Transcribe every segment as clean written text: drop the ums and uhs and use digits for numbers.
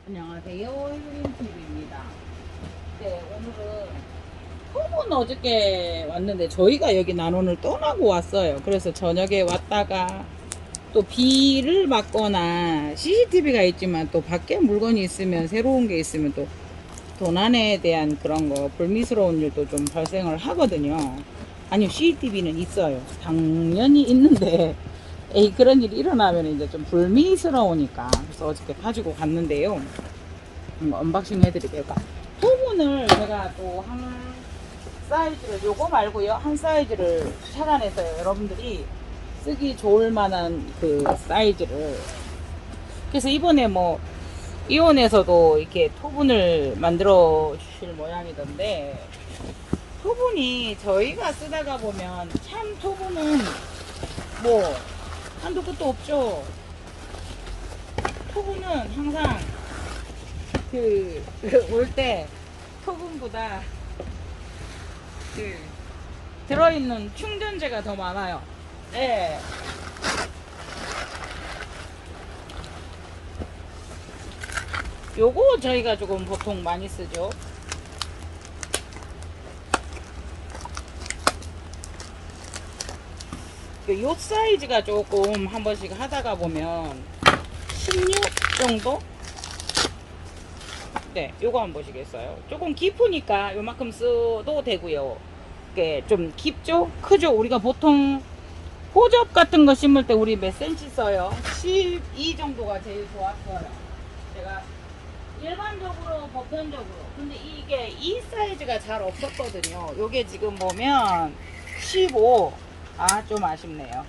안녕하세요. 힐링TV입니다. 네, 오늘은 토분 어저께 왔는데 저희가 여기 난원을 떠나고 왔어요. 그래서 저녁에 왔다가 또 비를 맞거나 CCTV가 있지만 또 밖에 물건이 있으면 새로운 게 있으면 또 도난에 대한 그런 거 불미스러운 일도 좀 발생을 하거든요. 아니요, CCTV는 있어요. 당연히 있는데 에이, 그런 일이 일어나면 이제 좀 불미스러우니까 그래서 어저께 가지고 갔는데요. 언박싱 해드릴게요. 그러니까 토분을 제가 또 한 사이즈를 요거 말고요, 한 사이즈를 찾아내서요, 여러분들이 쓰기 좋을 만한 그 사이즈를. 그래서 이번에 뭐 이온에서도 이렇게 토분을 만들어 주실 모양이던데, 토분이 저희가 쓰다가 보면 참 토분은 뭐 한도 끝도 없죠. 토분은 항상 그 올 때 토분보다 그 들어있는 충전재가 더 많아요. 네. 요거 저희가 조금 보통 많이 쓰죠. 요 사이즈가 조금 한 번씩 하다가 보면 16 정도? 네, 요거 한번 보시겠어요? 조금 깊으니까 요만큼 써도 되고요. 이게 좀 깊죠? 크죠? 우리가 보통 호접 같은 거 심을 때 우리 몇 센치 써요? 12 정도가 제일 좋았어요. 제가 일반적으로 보편적으로. 근데 이게 이 사이즈가 잘 없었거든요. 요게 지금 보면 15. 아, 좀 아쉽네요.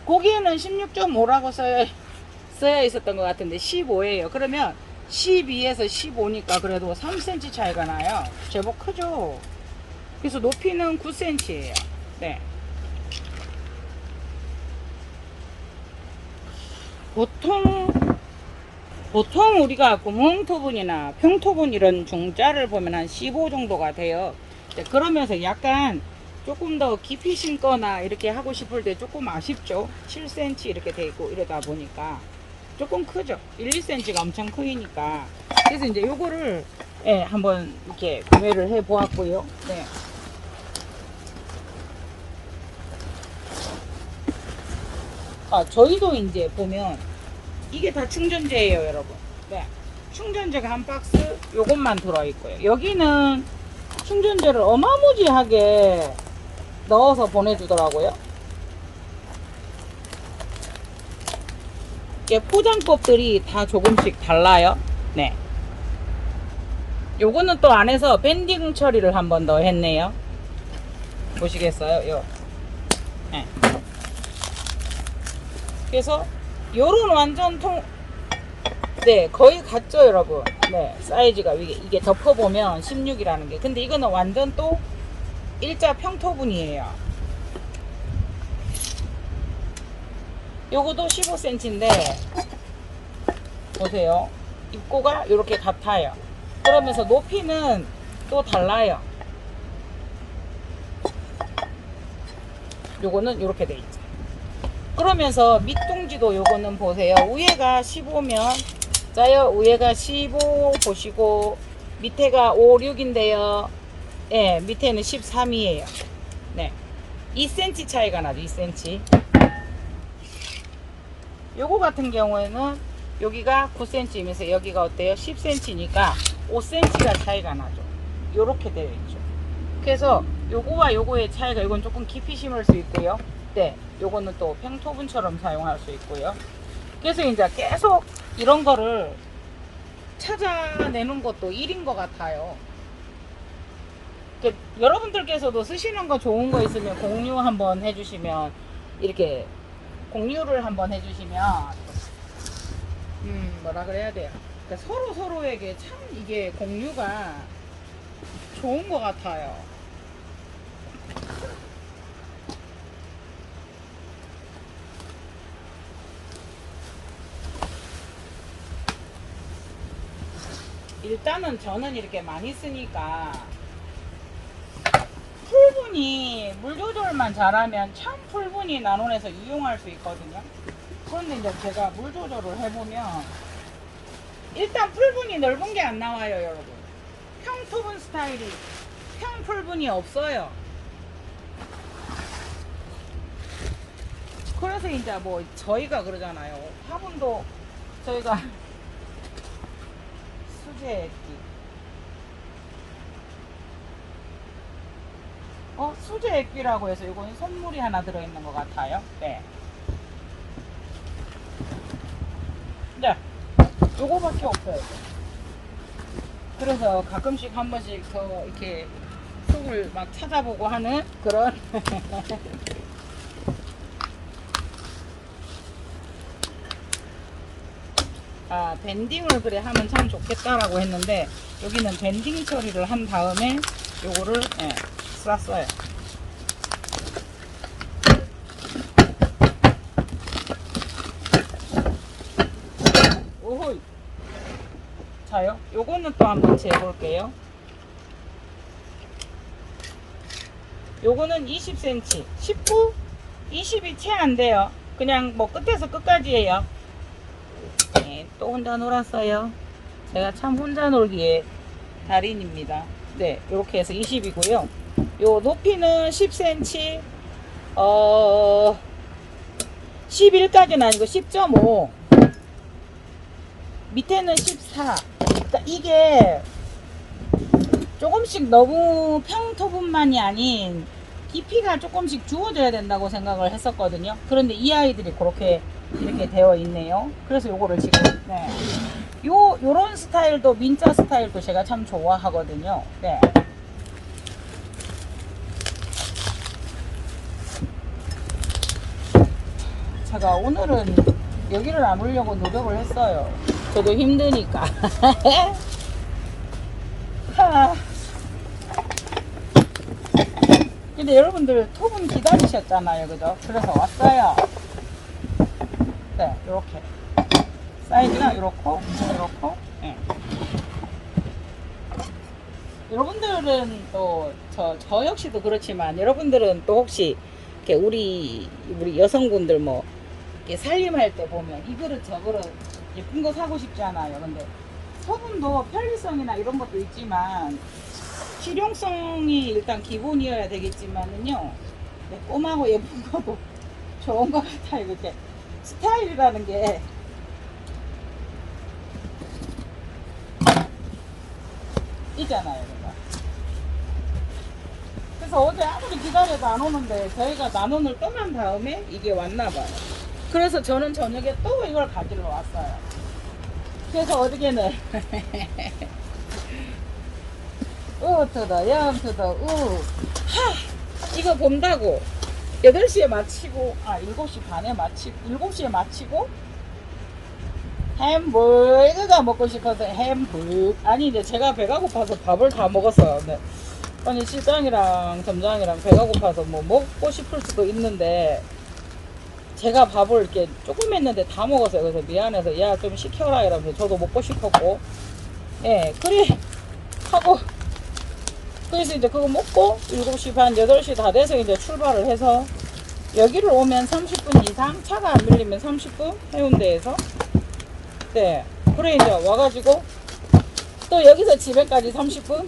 거기에는 16.5라고 써야 있었던 것 같은데 15예요. 그러면 12에서 15니까 그래도 3cm 차이가 나요. 제법 크죠? 그래서 높이는 9cm예요. 네. 보통 우리가 구멍토분이나 평토분 이런 중자를 보면 한 15 정도가 돼요. 그러면서 약간 조금 더 깊이 심거나 이렇게 하고 싶을 때 조금 아쉽죠. 7cm 이렇게 돼 있고 이러다 보니까 조금 크죠. 1, 2cm가 엄청 크니까. 그래서 이제 요거를 한번 이렇게 구매를 해 보았고요. 네. 아, 저희도 이제 보면 이게 다 충전재예요, 여러분. 네. 충전재가 한 박스 요것만 들어있고요. 여기는 충전재를 어마무지하게 넣어서 보내주더라고요. 이게 포장법들이 다 조금씩 달라요. 네. 요거는 또 안에서 밴딩 처리를 한 번 더 했네요. 보시겠어요? 요. 네. 그래서 요런 완전 네, 거의 같죠, 여러분. 네, 사이즈가 이게 덮어보면 16이라는 게. 근데 이거는 완전 또 일자 평토분이에요. 요거도 15cm인데 보세요. 입고가 이렇게 같아요. 그러면서 높이는 또 달라요. 요거는 이렇게 돼 있죠. 그러면서 밑둥지도 요거는 보세요. 위에가 15면 자요. 위에가 15 보시고 밑에가 5, 6인데요. 예, 밑에는 13이에요. 네. 2cm 차이가 나죠. 2cm. 요거 같은 경우에는 여기가 9cm이면서 여기가 어때요? 10cm니까 5cm가 차이가 나죠. 요렇게 되어 있죠. 그래서 요거와 요거의 차이가, 이건 조금 깊이 심을 수 있고요. 네, 요거는 또 평토분처럼 사용할 수 있고요. 그래서 이제 계속 이런 거를 찾아내는 것도 일인 것 같아요. 여러분들께서도 쓰시는 거 좋은 거 있으면 공유 한번 해주시면, 이렇게 공유를 한번 해주시면 뭐라 그래야 돼요. 그러니까 서로 서로에게 참 이게 공유가 좋은 것 같아요. 일단은 저는 이렇게 많이 쓰니까 풀분이 물 조절만 잘하면 참 풀분이 난원에서 이용할 수 있거든요. 그런데 이제 제가 물 조절을 해보면 일단 풀분이 넓은 게 안 나와요, 여러분. 평토분 스타일이 평풀분이 없어요. 그래서 이제 뭐 저희가 그러잖아요. 화분도 저희가 수제 액기. 수제 액기라고 해서 이거는 선물이 하나 들어있는 것 같아요. 네. 네. 요거밖에 없어요. 그래서 가끔씩 한 번씩 더 이렇게 속을 막 찾아보고 하는 그런 밴딩을 그래 하면 참 좋겠다라고 했는데 여기는 밴딩 처리를 한 다음에 요거를 쌌어요. 오호이. 자요. 요거는 또 한번 재볼게요. 요거는 20cm, 19, 20이 채 안 돼요. 그냥 뭐 끝에서 끝까지예요. 네, 또 혼자 놀았어요. 제가 참 혼자 놀기에 달인입니다. 네, 이렇게 해서 20이고요. 요 높이는 10cm, 11까지는 아니고 10.5. 밑에는 14. 그러니까 이게 조금씩 너무 평토분만이 아닌 깊이가 조금씩 주어져야 된다고 생각을 했었거든요. 그런데 이 아이들이 그렇게 이렇게 되어 있네요. 그래서 요거를 지금 요런 스타일도 민자 스타일도 제가 참 좋아하거든요. 네. 제가 오늘은 여기를 안 오려고 노력을 했어요. 저도 힘드니까. 근데 여러분들 톱은 기다리셨잖아요, 그죠? 그래서 왔어요. 네, 요렇게 사이즈가 요렇고 네. 여러분들은 또 저 역시도 그렇지만 여러분들은 또 혹시 이렇게 우리 여성분들 뭐 이렇게 살림할 때 보면 이 그릇 저 그릇 예쁜 거 사고 싶잖아요. 근데 소분도 편리성이나 이런 것도 있지만 실용성이 일단 기본이어야 되겠지만은요, 매콤하고 예쁜 것도 좋은 것 같아요. 이렇게 스타일이라는 게 있잖아요. 그래서 어제 아무리 기다려도 안 오는데 저희가 만원을 떠난 다음에 이게 왔나봐요. 그래서 저는 저녁에 또 이걸 가지러 왔어요. 그래서 어저께는 이거 본다고 8시에 마치고 7시 반에 마치고 7시에 마치고 햄버거가 먹고 싶어서 아니 이제 제가 배가 고파서 밥을 다 먹었어요. 네. 아니 실장이랑 점장이랑 배가 고파서 뭐 먹고 싶을 수도 있는데 제가 밥을 이렇게 조금 했는데 다 먹었어요. 그래서 미안해서 야 좀 시켜라 이러면서 저도 먹고 싶었고 그래 하고 그래서 이제 그거 먹고 7시 반 8시 다 돼서 이제 출발을 해서 여기를 오면 30분 이상 차가 안 밀리면 30분 해운대에서 그래 이제 와가지고 또 여기서 집에까지 30분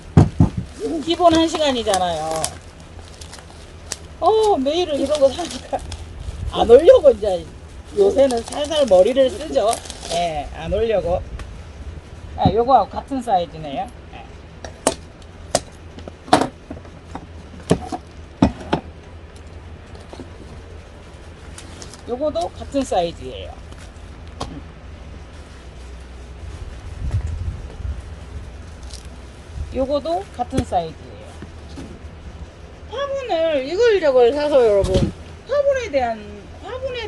기본 1시간이잖아요. 매일은 이러고 사니까 안 오려고 이제 요새는 살살 머리를 쓰죠. 안 오려고. 요거하고 같은 사이즈네요. 요거도 같은 사이즈예요. 요거도 같은 사이즈예요. 화분을 이글저글 사서 여러분 화분에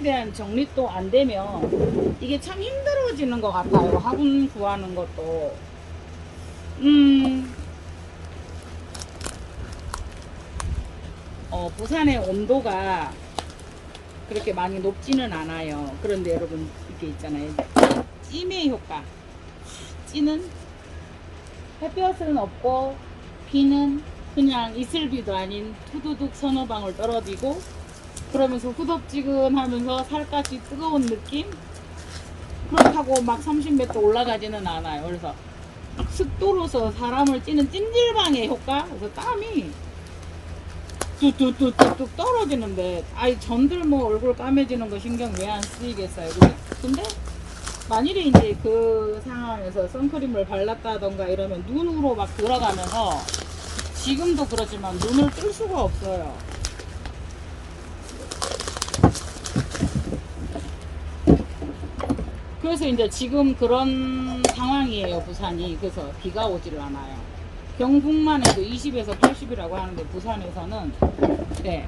대한 정립도 안 되면 이게 참 힘들어지는 것 같아요. 화분 구하는 것도. 부산의 온도가 그렇게 많이 높지는 않아요. 그런데 여러분 이렇게 있잖아요. 찜의 효과. 찌는 햇볕은 없고 비는 그냥 이슬비도 아닌 투두둑 서너 방울 떨어지고 그러면서 후덥지근하면서 살갗이 뜨거운 느낌. 그렇다고 막 30m 올라가지는 않아요. 그래서 습도로서 사람을 찌는 찜질방의 효과? 그래서 땀이 뚝뚝뚝뚝 떨어지는데, 아이 전들 뭐 얼굴 까매지는 거 신경 왜 안 쓰이겠어요. 근데 만일에 이제 그 상황에서 선크림을 발랐다던가 이러면 눈으로 막 들어가면서, 지금도 그렇지만 눈을 뜰 수가 없어요. 그래서 이제 지금 그런 상황이에요, 부산이. 그래서 비가 오지를 않아요. 경북만 해도 20에서 80이라고 하는데 부산에서는, 네.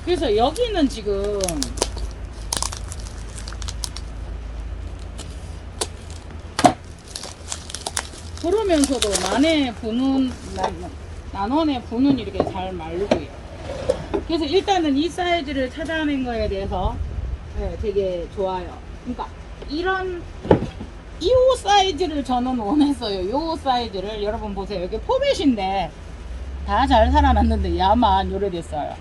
그래서 여기는 지금 그러면서도 난원의 분은 이렇게 잘 마르고요. 그래서 일단은 이 사이즈를 찾아낸 거에 대해서 네, 되게 좋아요. 그러니까 이런 이 사이즈를 저는 원했어요. 요 사이즈를 여러분 보세요. 여기 포맷인데 다 잘 살아났는데 야만 요래됐어요.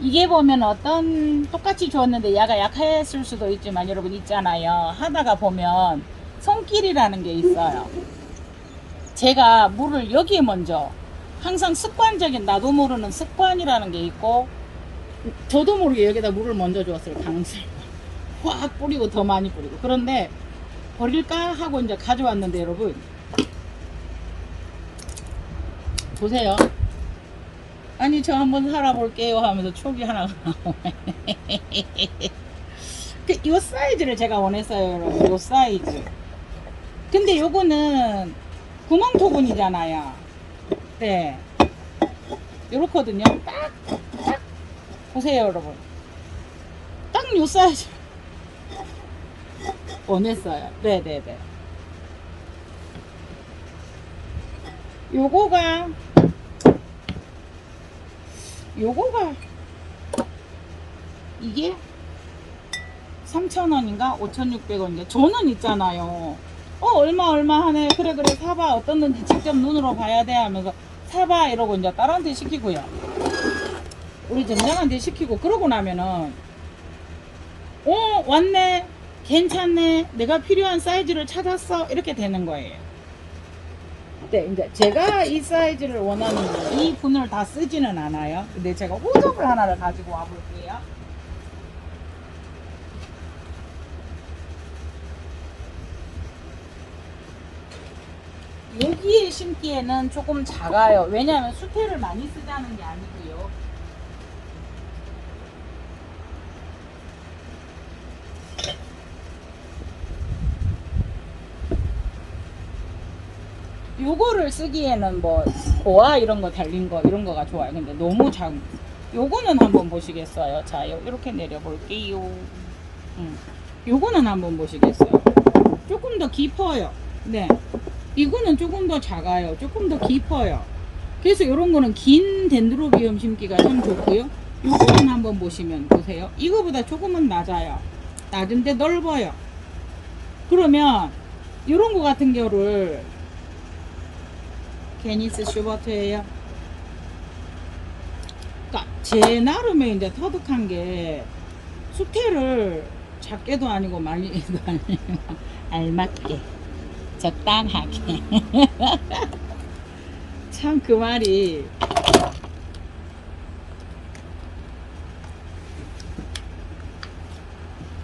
이게 보면 어떤 똑같이 주었는데 야가 약했을 수도 있지만 여러분 있잖아요. 하다가 보면 손길이라는 게 있어요. 제가 물을 여기에 먼저 항상 습관적인 나도 모르는 습관이라는 게 있고 저도 모르게 여기다 물을 먼저 주었어요. 강슬 확 뿌리고 더 많이 뿌리고. 그런데 버릴까 하고 이제 가져왔는데 여러분 보세요. 아니 저 한번 살아볼게요 하면서 촉이 하나가 나오네. 요 사이즈를 제가 원했어요 여러분. 요 사이즈. 근데 요거는 구멍토분이잖아요. 네, 요렇거든요. 딱 보세요 여러분. 딱 요 사이즈 원했어요. 네네네. 요거가 이게 3,000원인가 5,600원인가 저는 있잖아요. 얼마 하네. 그래 사봐. 어떻는지 직접 눈으로 봐야 돼 하면서 사봐 이러고 이제 딸한테 시키고요. 우리 점장한테 시키고 그러고 나면은 왔네. 괜찮네. 내가 필요한 사이즈를 찾았어. 이렇게 되는 거예요. 네, 이제 제가 이 사이즈를 원하는 거, 이 분을 다 쓰지는 않아요. 근데 제가 호접을 하나를 가지고 와 볼게요. 여기에 심기에는 조금 작아요. 왜냐하면 수태를 많이 쓰자는 게 아니고요. 요거를 쓰기에는 뭐 보아 이런 거 달린 거 이런 거가 좋아요. 근데 너무 작은 요거는 한번 보시겠어요? 자, 이렇게 내려 볼게요. 요거는 한번 보시겠어요? 조금 더 깊어요. 네, 이거는 조금 더 작아요. 조금 더 깊어요. 그래서 요런 거는 긴 덴드로비움 심기가 참 좋고요. 요거는 한번 보시면 보세요. 이거보다 조금은 낮아요. 낮은데 넓어요. 그러면 요런 거 같은 경우를 게니스 슈버트예요. 그러니까 제 나름의 이제 터득한 게 수태를 작게도 아니고 많이도 아니고 알맞게 적당하게. 참 그 말이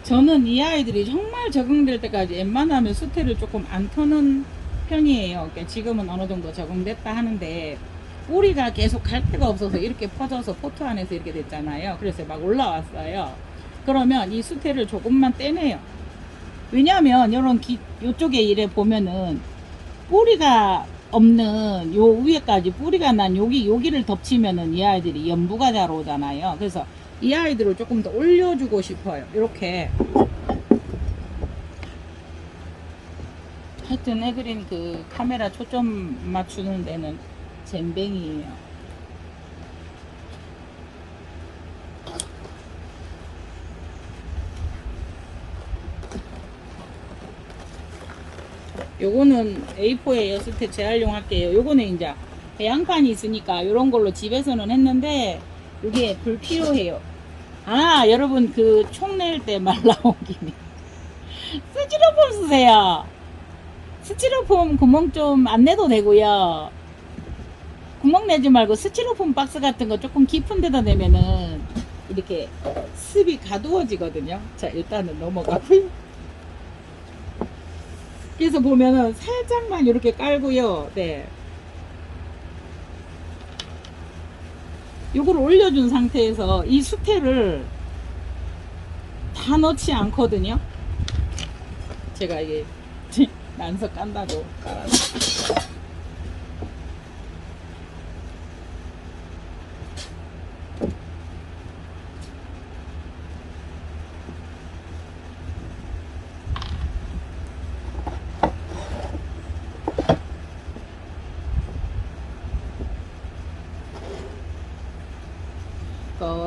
저는 이 아이들이 정말 적응될 때까지 웬만하면 수태를 조금 안 터는 편이에요. 그러니까 지금은 어느 정도 적응됐다 하는데 뿌리가 계속 갈 데가 없어서 이렇게 퍼져서 포트 안에서 이렇게 됐잖아요. 그래서 막 올라왔어요. 그러면 이 수태를 조금만 떼내요. 왜냐하면 요쪽에 이래 보면은 뿌리가 없는 요 위에까지 뿌리가 난 여기를 덮치면은 이 아이들이 연부가 잘 오잖아요. 그래서 이 아이들을 조금 더 올려주고 싶어요. 이렇게. 하여튼 에그린 그 카메라 초점 맞추는 데는 잼뱅이에요. 요거는 A4예요. 수태 재활용할게요. 요거는 이제 배양판이 있으니까 요런 걸로 집에서는 했는데 이게 불필요해요. 아, 여러분 그 총 낼 때 말 나온 김에 스티로폼 쓰세요. 스티로폼 구멍 좀 안 내도 되고요. 구멍 내지 말고 스티로폼 박스 같은 거 조금 깊은 데다 내면은 이렇게 습이 가두어지거든요. 자, 일단은 넘어가고요. 그래서 보면은 살짝만 이렇게 깔고요. 네. 요걸 올려준 상태에서 이 수태를 다 넣지 않거든요. 제가 이게 난석 깐다고 깔아놨어요.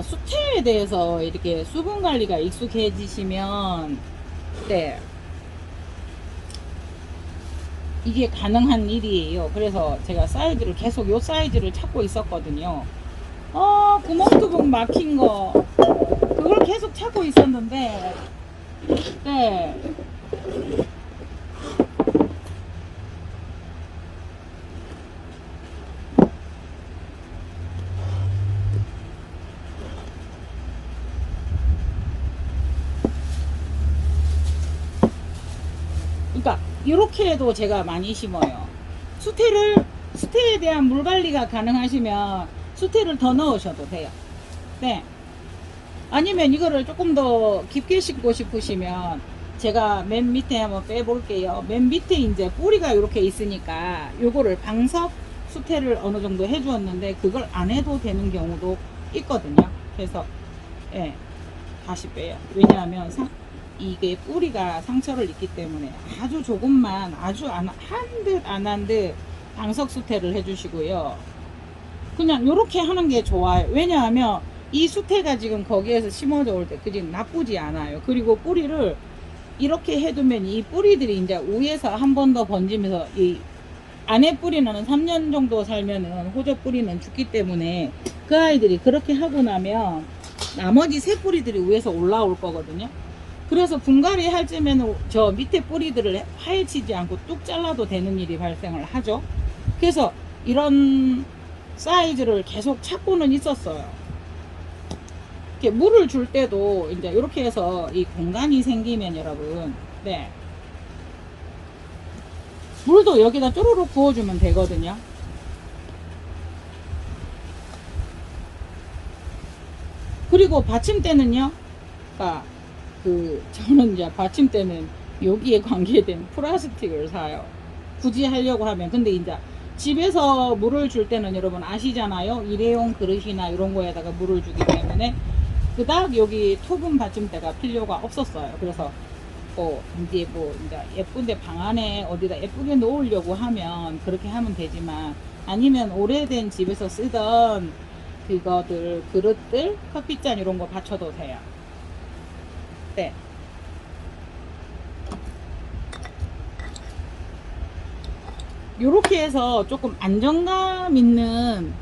수태에 대해서 이렇게 수분 관리가 익숙해지시면 네, 이게 가능한 일이에요. 그래서 제가 사이즈를 계속 요 사이즈를 찾고 있었거든요. 구멍뚜껑 막힌 거 그걸 계속 찾고 있었는데 네, 그러니까 이렇게 해도 제가 많이 심어요. 수태에 대한 물 관리가 가능하시면 수태를 더 넣으셔도 돼요. 네. 아니면 이거를 조금 더 깊게 심고 싶으시면 제가 맨 밑에 한번 빼볼게요. 맨 밑에 이제 뿌리가 이렇게 있으니까 요거를 방석 수태를 어느 정도 해주었는데 그걸 안 해도 되는 경우도 있거든요. 그래서 예, 다시 빼요. 왜냐하면 이게 뿌리가 상처를 입기 때문에 아주 조금만 아주 한 듯 안 한 듯 방석 수태를 해주시고요. 그냥 이렇게 하는 게 좋아요. 왜냐하면 이 수태가 지금 거기에서 심어져 올 때 그지 나쁘지 않아요. 그리고 뿌리를 이렇게 해두면 이 뿌리들이 이제 위에서 한 번 더 번지면서 이 안에 뿌리는 3년 정도 살면은 호저 뿌리는 죽기 때문에 그 아이들이 그렇게 하고 나면 나머지 새 뿌리들이 위에서 올라올 거거든요. 그래서 분갈이 할 때면 저 밑에 뿌리들을 파헤치지 않고 뚝 잘라도 되는 일이 발생을 하죠. 그래서 이런 사이즈를 계속 찾고는 있었어요. 이렇게 물을 줄 때도 이제 이렇게 해서 이 공간이 생기면 여러분, 네. 물도 여기다 쪼르륵 부어주면 되거든요. 그리고 받침대는요, 그러니까 저는 이제 받침대는 여기에 관계된 플라스틱을 사요. 굳이 하려고 하면. 근데 이제 집에서 물을 줄 때는 여러분 아시잖아요. 일회용 그릇이나 이런 거에다가 물을 주기 때문에 그닥 여기 톱은 받침대가 필요가 없었어요. 그래서 이제 이제 예쁜데 방 안에 어디다 예쁘게 놓으려고 하면 그렇게 하면 되지만 아니면 오래된 집에서 쓰던 그거들 그릇들 커피잔 이런 거 받쳐도 돼요. 네. 요렇게 해서 조금 안정감 있는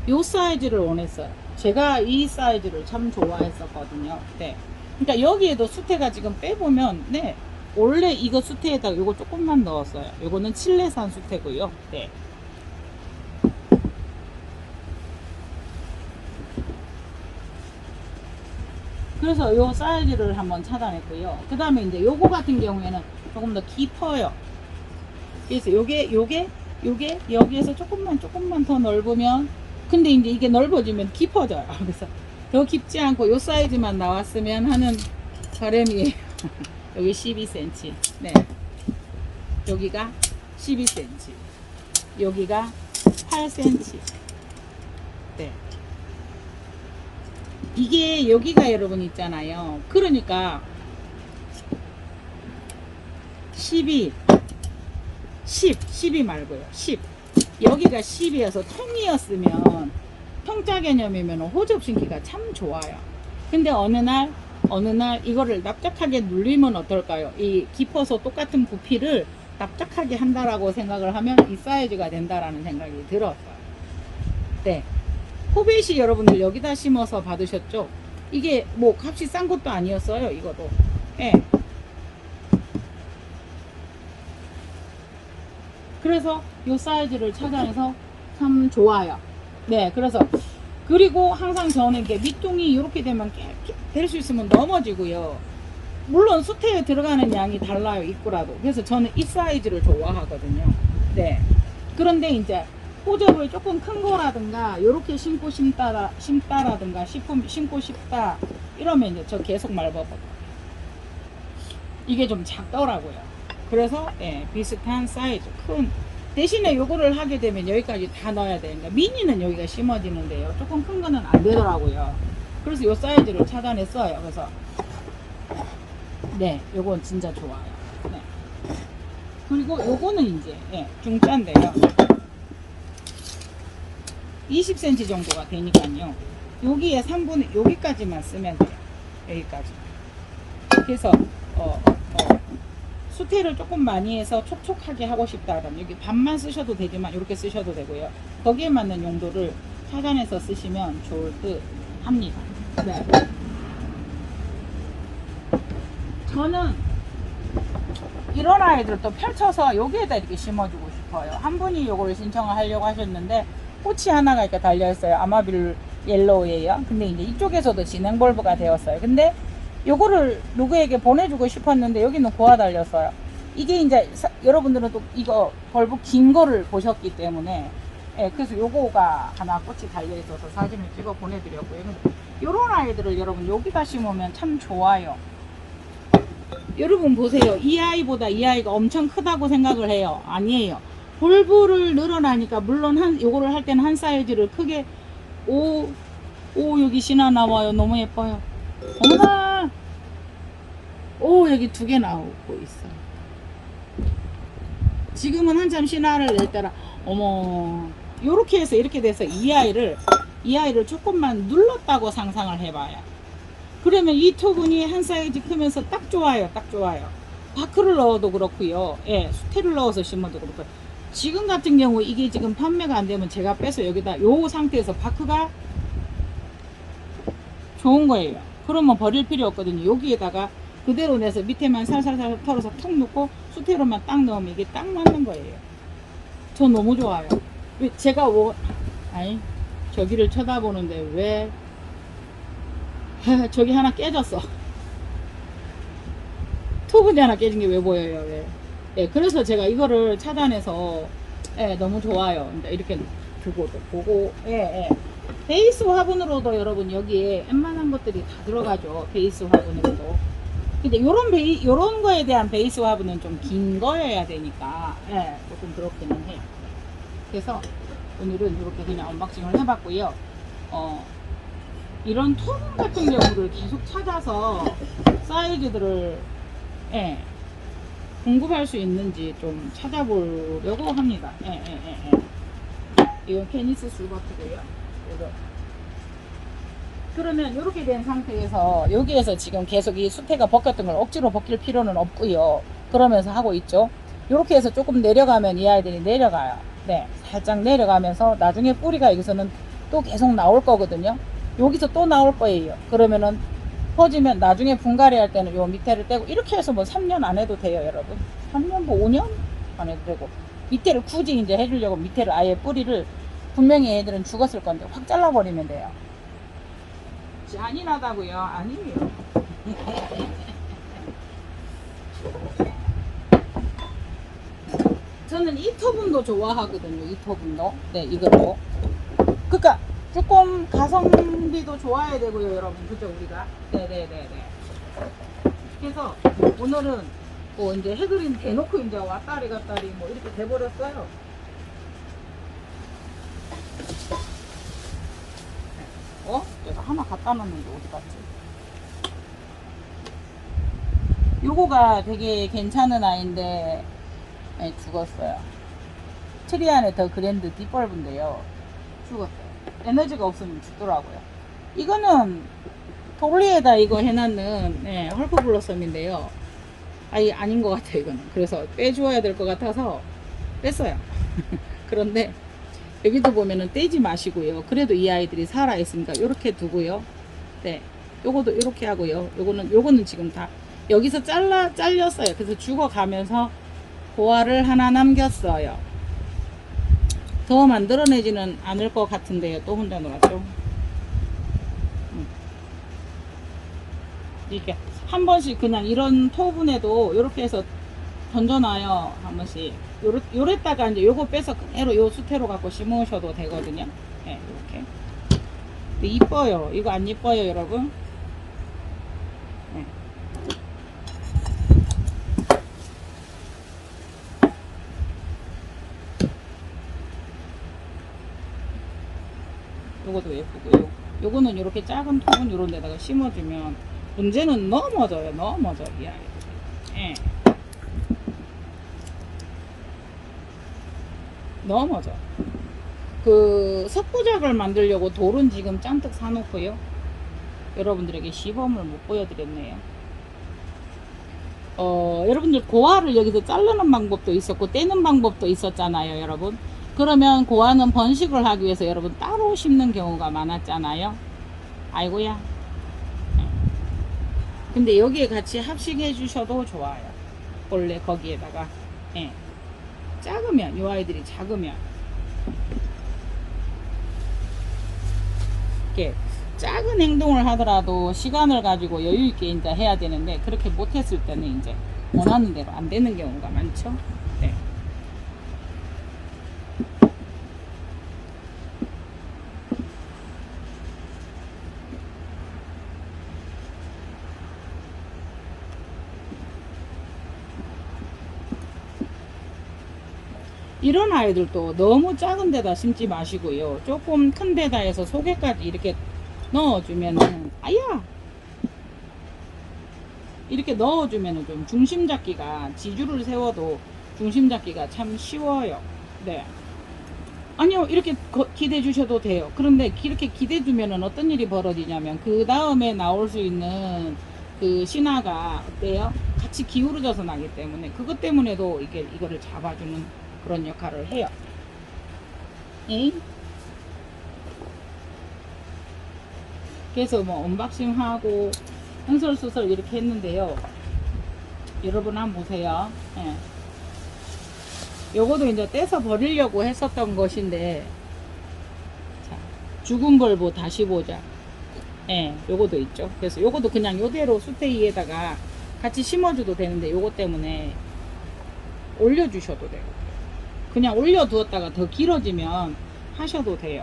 요 사이즈를 원했어요. 제가 이 사이즈를 참 좋아했었거든요. 네. 그러니까 여기에도 수태가 지금 빼보면, 네. 원래 이거 수태에다가 요거 조금만 넣었어요. 요거는 칠레산 수태고요. 네. 그래서 요 사이즈를 한번 찾아냈고요. 그 다음에 이제 요거 같은 경우에는 조금 더 깊어요. 그래서 요게 여기에서 조금만 더 넓으면 근데 이제 이게 넓어지면 깊어져요. 그래서 더 깊지 않고 요 사이즈만 나왔으면 하는 바람이에요. 여기 12cm. 네. 여기가 12cm. 여기가 8cm. 네. 이게 여기가 여러분 있잖아요. 그러니까 12 말고요. 10. 여기가 10이어서 통이었으면 평자 개념이면 호접 신기가 참 좋아요. 근데 어느 날 이거를 납작하게 눌리면 어떨까요? 이 깊어서 똑같은 부피를 납작하게 한다라고 생각을 하면 이 사이즈가 된다라는 생각이 들었어요. 네. 포베이시 여러분들 여기다 심어서 받으셨죠? 이게 뭐 값이 싼 것도 아니었어요. 이거도. 예. 그래서 요 사이즈를 찾아내서 참 좋아요. 네, 그래서 그리고 항상 저는 이렇게 밑둥이 이렇게 되면 될 수 있으면 넘어지고요. 물론 수태에 들어가는 양이 달라요, 입구라도. 그래서 저는 이 사이즈를 좋아하거든요. 네. 그런데 이제 호접을 조금 큰 거라든가 요렇게 심다라든가 심고 싶다 이러면 이제 저 계속 말버거든요. 이게 좀 작더라고요. 그래서 예, 비슷한 사이즈 큰 대신에 요거를 하게 되면 여기까지 다 넣어야 되니까 미니는 여기가 심어지는데요. 조금 큰 거는 안 되더라고요. 그래서 요 사이즈를 찾아냈어요. 그래서 네, 요건 진짜 좋아요. 네. 그리고 요거는 이제 예, 중짜인데요. 20cm 정도가 되니까요. 여기에 3분의 여기까지만 쓰면 돼요. 여기까지. 그래서 수태를 조금 많이 해서 촉촉하게 하고 싶다 그러면 여기 반만 쓰셔도 되지만 이렇게 쓰셔도 되고요. 거기에 맞는 용도를 찾아내서 쓰시면 좋을 듯 합니다. 네. 저는 이런 아이들도 펼쳐서 여기에다 이렇게 심어주고 싶어요. 한 분이 요거를 신청을 하려고 하셨는데 꽃이 하나가 이렇게 달려있어요. 아마빌 옐로우예요. 근데 이제 이쪽에서도 진행 벌브가 되었어요. 근데 요거를 누구에게 보내주고 싶었는데 여기는 고아 달렸어요. 이게 이제 여러분들은 또 이거 벌브 긴 거를 보셨기 때문에 예, 그래서 요거가 하나 꽃이 달려있어서 사진을 찍어 보내드렸고요. 요런 아이들을 여러분 여기다 심으면 참 좋아요. 여러분 보세요. 이 아이보다 이 아이가 엄청 크다고 생각을 해요. 아니에요. 볼브를 늘어나니까 물론 요거를 할 때는 한 사이즈를 크게 오 여기 신화 나와요. 너무 예뻐요. 어머나 오 여기 2개 나오고 있어. 지금은 한참 신화를 낼 때라 어머 요렇게 해서 이렇게 돼서 이 아이를 조금만 눌렀다고 상상을 해봐요. 그러면 이 토분이 한 사이즈 크면서 딱 좋아요. 딱 좋아요. 바크를 넣어도 그렇고요. 예, 수태를 넣어서 심어도 그렇고요. 지금 같은 경우 이게 지금 판매가 안 되면 제가 빼서 여기다 요 상태에서 바크가 좋은 거예요. 그러면 버릴 필요 없거든요. 여기에다가 그대로 내서 밑에만 살살살 털어서 툭 넣고 수태로만 딱 넣으면 이게 딱 맞는 거예요. 저 너무 좋아요. 왜 제가 아니 저기를 쳐다보는데 왜 저기 하나 깨졌어. 토분이 하나 깨진 게 왜 보여요? 왜? 예, 그래서 제가 이거를 차단해서 예, 너무 좋아요. 이렇게 두고도 보고 예. 베이스 화분으로도 여러분 여기에 웬만한 것들이 다 들어가죠. 베이스 화분으로도. 근데 요런 거에 대한 베이스 화분은 좀 긴 거여야 되니까 예, 조금 그렇기는 해요. 그래서 오늘은 이렇게 그냥 언박싱을 해봤고요. 이런 토분 같은 경우를 계속 찾아서 사이즈들을 예, 공급할 수 있는지 좀 찾아보려고 합니다. 이건 케니스 술버트고요. 그러면 이렇게 된 상태에서 여기에서 지금 계속 이 수태가 벗겼던 걸 억지로 벗길 필요는 없고요. 그러면서 하고 있죠. 이렇게 해서 조금 내려가면 이 아이들이 내려가요. 네, 살짝 내려가면서 나중에 뿌리가 여기서는 또 계속 나올 거거든요. 여기서 또 나올 거예요. 그러면은 퍼지면 나중에 분갈이 할 때는 요 밑에를 떼고 이렇게 해서 뭐 3년 안 해도 돼요, 여러분. 3년 뭐 5년 안 해도 되고 밑에를 굳이 이제 해주려고 밑에를 아예 뿌리를 분명히 얘들은 죽었을 건데 확 잘라버리면 돼요. 잔인하다고요? 아니에요. 저는 이 토분도 좋아하거든요. 이 토분도. 네, 이것도. 그러니까 조금 가성비도 좋아야 되고요, 여러분. 그죠, 우리가? 네네네네. 그래서 오늘은 뭐 이제 해그린 대놓고 이제 왔다리 갔다리 뭐 이렇게 돼버렸어요. 내가 하나 갖다 놨는데 어디 갔지? 요거가 되게 괜찮은 아이인데 네, 죽었어요. 트리안의 더 그랜드 딥벌브인데요. 죽었어요. 에너지가 없으면 죽더라고요. 이거는 돌리에다 이거 해놨는 네, 헐크 블러썸인데요. 아닌 것 같아요, 이거는. 그래서 빼주어야 될 것 같아서 뺐어요. 그런데 여기도 보면은 떼지 마시고요. 그래도 이 아이들이 살아있으니까 이렇게 두고요. 네. 요거도 이렇게 하고요. 요거는 지금 다 여기서 잘렸어요. 그래서 죽어가면서 고화를 하나 남겼어요. 더 만들어내지는 않을 것 같은데요. 또 혼자 놀았죠. 이렇게 한 번씩 그냥 이런 토분에도 이렇게 해서 던져놔요. 한 번씩. 요랬다가 이제 요거 빼서 그대로 요 수태로 갖고 심으셔도 되거든요. 네, 이렇게. 근데 이뻐요. 이거 안 이뻐요, 여러분? 네. 요것도 예쁘고요. 요거는 이렇게 작은 토분 요런 데다가 심어주면 문제는 넘어져요. 넘어져, 이 아이들. 예. 넘어져. 그 석고작을 만들려고 돌은 지금 잔뜩 사놓고요. 여러분들에게 시범을 못 보여드렸네요. 여러분들 고화를 여기서 자르는 방법도 있었고 떼는 방법도 있었잖아요, 여러분. 그러면 고화는 번식을 하기 위해서 여러분 따로 심는 경우가 많았잖아요. 아이고야. 근데 여기에 같이 합식해 주셔도 좋아요. 원래 거기에다가. 예. 작으면, 이 아이들이 작으면 이렇게 작은 행동을 하더라도 시간을 가지고 여유 있게 이제 해야 되는데 그렇게 못했을 때는 이제 원하는 대로 안 되는 경우가 많죠. 네. 이런 아이들도 너무 작은 데다 심지 마시고요. 조금 큰 데다 해서 속에까지 이렇게 넣어주면은, 아야! 이렇게 넣어주면은 좀 중심 잡기가, 지주를 세워도 중심 잡기가 참 쉬워요. 네. 아니요, 이렇게 기대 주셔도 돼요. 그런데 이렇게 기대 주면은 어떤 일이 벌어지냐면, 그 다음에 나올 수 있는 그 신화가 어때요? 같이 기울어져서 나기 때문에, 그것 때문에도 이거를 잡아주는 그런 역할을 해요. 에이? 그래서 뭐 언박싱 하고 흥설수설 이렇게 했는데요. 여러분 한번 보세요. 예. 요거도 이제 떼서 버리려고 했었던 것인데, 자, 죽은 벌보 다시 보자. 예, 요거도 있죠. 그래서 요거도 그냥 요대로 수태이에다가 같이 심어줘도 되는데, 요거 때문에 올려주셔도 되고, 그냥 올려두었다가 더 길어지면 하셔도 돼요.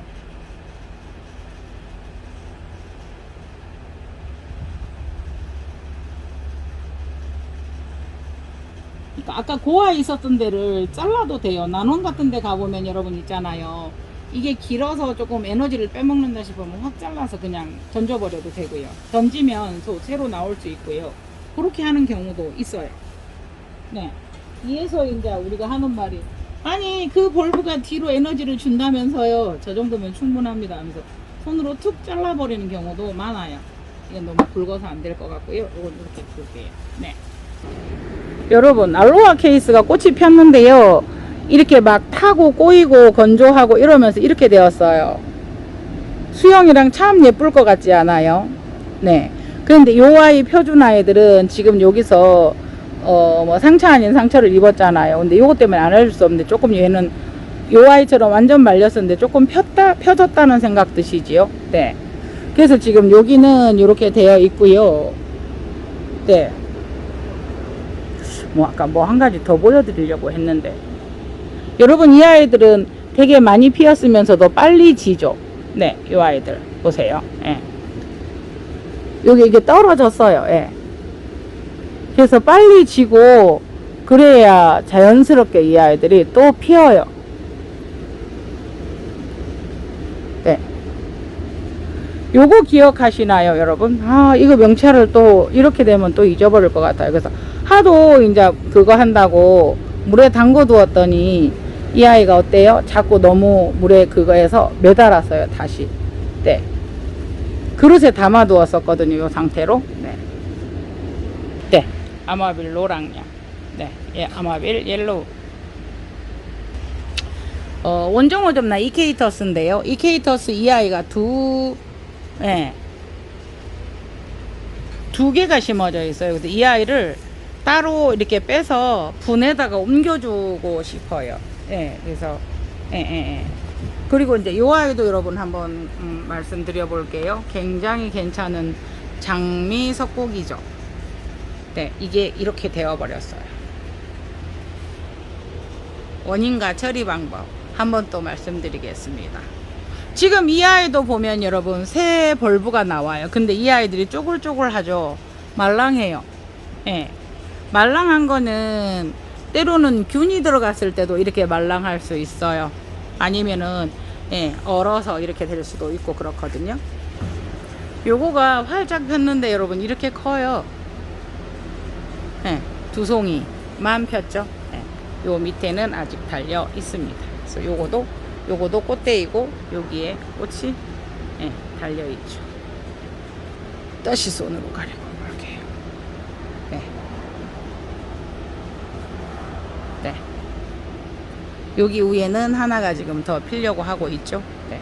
그러니까 아까 고아 있었던 데를 잘라도 돼요. 난원 같은 데 가보면 여러분 있잖아요. 이게 길어서 조금 에너지를 빼먹는다 싶으면 확 잘라서 그냥 던져버려도 되고요. 던지면 또 새로 나올 수 있고요. 그렇게 하는 경우도 있어요. 네. 이에서 이제 우리가 하는 말이, 아니 그 볼브가 뒤로 에너지를 준다면서요. 저 정도면 충분합니다 하면서 손으로 툭 잘라버리는 경우도 많아요. 이건 너무 굵어서 안 될 것 같고요. 이건 이렇게 굵게요. 네. 여러분, 알로하 케이스가 꽃이 폈는데요. 이렇게 막 타고 꼬이고 건조하고 이러면서 이렇게 되었어요. 수영이랑 참 예쁠 것 같지 않아요? 네. 그런데 요 아이 표준 아이들은 지금 여기서 뭐 상처 아닌 상처를 입었잖아요. 근데 요것 때문에 안 해줄 수 없는데, 조금 얘는 요 아이처럼 완전 말렸었는데 조금 펴졌다는 생각 드시지요? 네. 그래서 지금 여기는 이렇게 되어 있고요. 네. 뭐 아까 뭐 한 가지 더 보여드리려고 했는데, 여러분 이 아이들은 되게 많이 피었으면서도 빨리 지죠. 네, 이 아이들 보세요. 예. 여기 이게 떨어졌어요. 예. 그래서 빨리 지고 그래야 자연스럽게 이 아이들이 또 피어요. 네. 요거 기억하시나요, 여러분? 아, 이거 명찰을 또 이렇게 되면 또 잊어버릴 것 같아요. 그래서 하도 이제 그거 한다고 물에 담궈 두었더니 이 아이가 어때요? 자꾸 너무 물에 그거에서 매달았어요, 다시. 네. 그릇에 담아 두었었거든요, 이 상태로. 네. 네. 아마빌 노랑냥. 네. 예, 아마빌 옐로우. 원종 오점나 이케이터스인데요. 이케이터스 이 아이가 예. 두 개가 심어져 있어요. 그래서 이 아이를 따로 이렇게 빼서 분에다가 옮겨주고 싶어요. 예, 그래서 예, 예, 예. 그리고 이제 이 아이도 여러분 한번 말씀드려 볼게요. 굉장히 괜찮은 장미 석고기죠. 네, 이게 이렇게 되어 버렸어요. 원인과 처리 방법 한번 또 말씀드리겠습니다. 지금 이 아이도 보면 여러분 새 벌브가 나와요. 근데 이 아이들이 쪼글쪼글하죠. 말랑해요. 예. 말랑한 거는 때로는 균이 들어갔을 때도 이렇게 말랑할 수 있어요. 아니면은 예, 얼어서 이렇게 될 수도 있고 그렇거든요. 요거가 활짝 폈는데 여러분 이렇게 커요. 예, 두 송이만 폈죠. 예, 요 밑에는 아직 달려 있습니다. 그래서 요거도 꽃대이고 여기에 꽃이 예, 달려 있죠. 다시 손으로 가려고 볼게요. 네. 네. 여기 위에는 하나가 지금 더 피려고 하고 있죠. 네.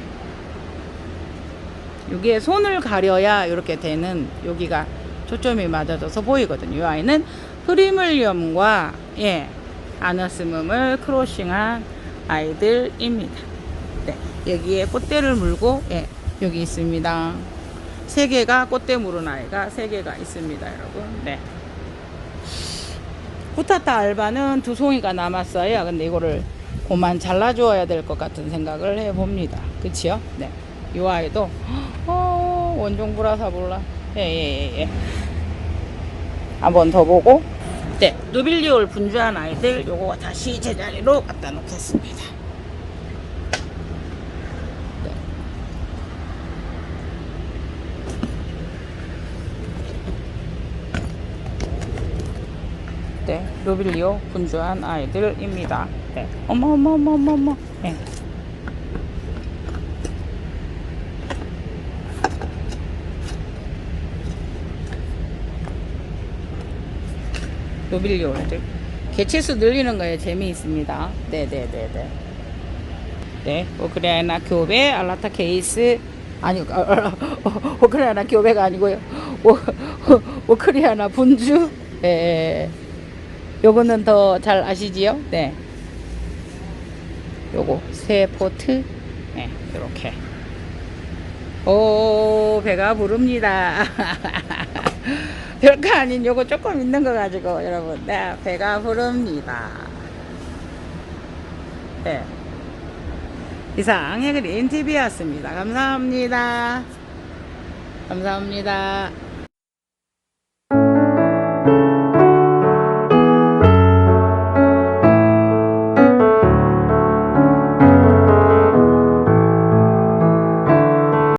여기에 손을 가려야 이렇게 되는 여기가 초점이 맞아져서 보이거든요. 이 아이는 프리물리엄과 예, 아너스멈을 크로싱한 아이들입니다. 네. 여기에 꽃대를 물고 예, 여기 있습니다. 세 개가 꽃대 물은 아이가 세 개가 있습니다, 여러분. 네. 후타타 알바는 두 송이가 남았어요. 근데 이거를 그만 잘라주어야 될 것 같은 생각을 해봅니다. 그치요? 네. 이 아이도 원종 브라사볼라. 예. 한번 더 보고. 네. 누빌리올 분주한 아이들 요거 다시 제자리로 갖다 놓겠습니다. 네, 노빌리오 분주한 아이들입니다. 네. 어머. 네. 노빌리오들. 개체수 늘리는 거에 재미있습니다. 네네네네. 네, 오크레아나 교배, 알라타 케이스, 아니, 오크레아나 교배가 아니고요. 오크레아나 분주, 예. 요거는 더 잘 아시지요? 네. 요거 새 포트, 네, 요렇게. 오, 배가 부릅니다. 별거 아닌 요거 조금 있는 거 가지고 여러분, 네, 배가 부릅니다. 네. 이상 해그린 TV였습니다. 감사합니다. 감사합니다.